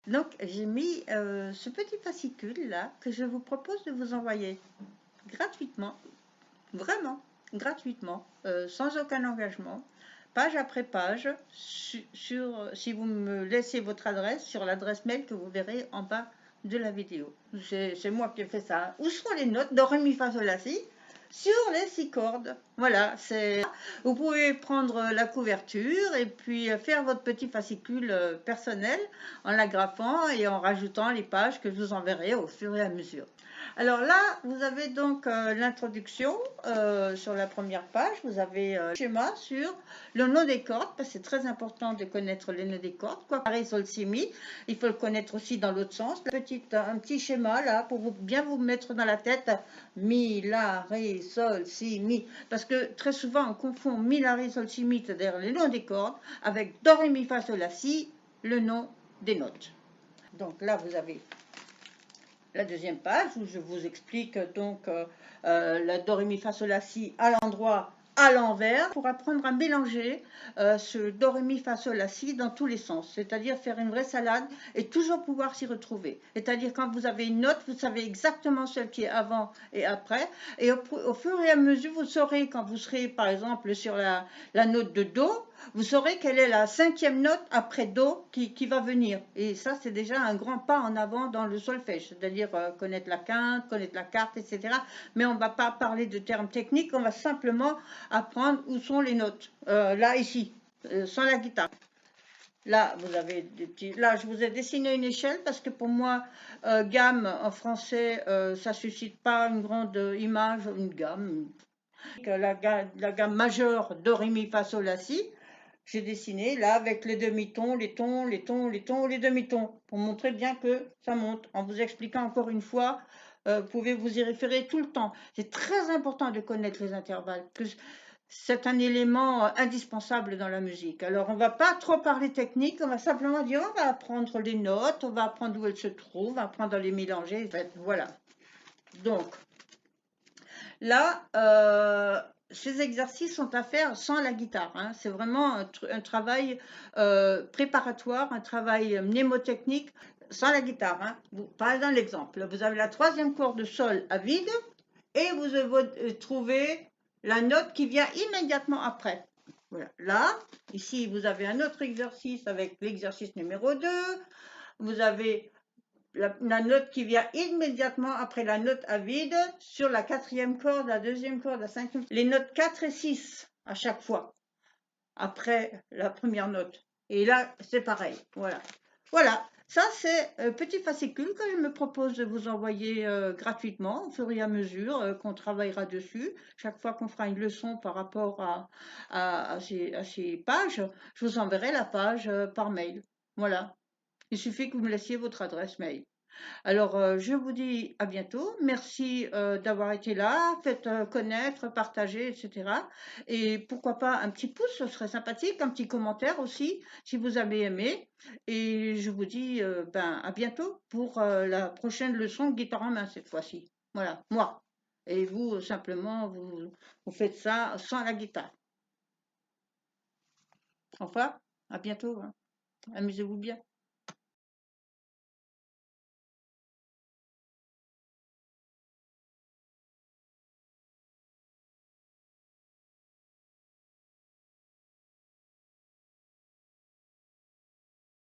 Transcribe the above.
Donc, j'ai mis ce petit fascicule là que je vous propose de vous envoyer gratuitement, vraiment gratuitement, sans aucun engagement, page après page, si vous me laissez votre adresse, sur l'adresse mail que vous verrez en bas de la vidéo. C'est moi qui ai fait ça. Où sont les notes do, ré, mi, fa, sol, la, si sur les 6 cordes. Voilà, c'est. Vous pouvez prendre la couverture et puis faire votre petit fascicule personnel en l'agrafant et en rajoutant les pages que je vous enverrai au fur et à mesure. Alors là, vous avez donc l'introduction sur la première page. Vous avez le schéma sur le nœud des cordes, parce que c'est très important de connaître les nœuds des cordes. Quoi, ré, sol, si, mi. Il faut le connaître aussi dans l'autre sens. Un petit schéma là pour bien vous mettre dans la tête mi, la, ré, sol, si, mi. Parce que très souvent on confond mi, la, ré, sol, si, mi, c'est-à-dire les noms des cordes, avec do, ré, mi, fa, sol, la, si, le nom des notes. Donc là, vous avez la deuxième page où je vous explique donc la do, ré, mi, fa, sol, la, si à l'endroit, à l'envers, pour apprendre à mélanger ce do, ré, mi, fa, sol, la, si dans tous les sens, c'est-à-dire faire une vraie salade et toujours pouvoir s'y retrouver. C'est-à-dire quand vous avez une note, vous savez exactement celle qui est avant et après, et au fur et à mesure, vous saurez quand vous serez par exemple sur la note de do, vous saurez quelle est la 5e note après do qui va venir. Et ça, c'est déjà un grand pas en avant dans le solfège, c'est-à-dire connaître la quinte, connaître la quarte, etc. Mais on ne va pas parler de termes techniques, on va simplement apprendre où sont les notes. Là, ici, sans la guitare. Là, vous avez des petits. Là, je vous ai dessiné une échelle parce que pour moi, gamme en français, ça suscite pas une grande image, une gamme. La gamme majeure do, ré, mi, fa, sol, la, si. J'ai dessiné là avec les demi-tons, les tons, les tons, les tons, les demi-tons, pour montrer bien que ça monte. En vous expliquant encore une fois, vous pouvez vous y référer tout le temps. C'est très important de connaître les intervalles, parce que c'est un élément indispensable dans la musique. Alors, on ne va pas trop parler technique, on va simplement dire, on va apprendre les notes, on va apprendre où elles se trouvent, on va apprendre à les mélanger. En fait, voilà. Donc, là, ces exercices sont à faire sans la guitare, hein. C'est vraiment un travail préparatoire, un travail mnémotechnique sans la guitare, hein. Par exemple, l'exemple, vous avez la 3e corde de sol à vide et vous trouvez la note qui vient immédiatement après. Voilà. Là, ici, vous avez un autre exercice avec l'exercice numéro 2. Vous avez la note qui vient immédiatement après la note à vide sur la 4e corde, la 2e corde, la 5e. Les notes 4 et 6 à chaque fois après la première note. Et là, c'est pareil. Voilà. Voilà. Ça, c'est un petit fascicule que je me propose de vous envoyer gratuitement au fur et à mesure qu'on travaillera dessus. Chaque fois qu'on fera une leçon par rapport à ces pages, je vous enverrai la page par mail. Voilà. Il suffit que vous me laissiez votre adresse mail. Alors, je vous dis à bientôt. Merci d'avoir été là. Faites connaître, partager, etc. Et pourquoi pas un petit pouce, ce serait sympathique. Un petit commentaire aussi, si vous avez aimé. Et je vous dis à bientôt pour la prochaine leçon de guitare en main cette fois-ci. Voilà, moi. Et vous, simplement, vous faites ça sans la guitare. Enfin, à bientôt, hein. Amusez-vous bien.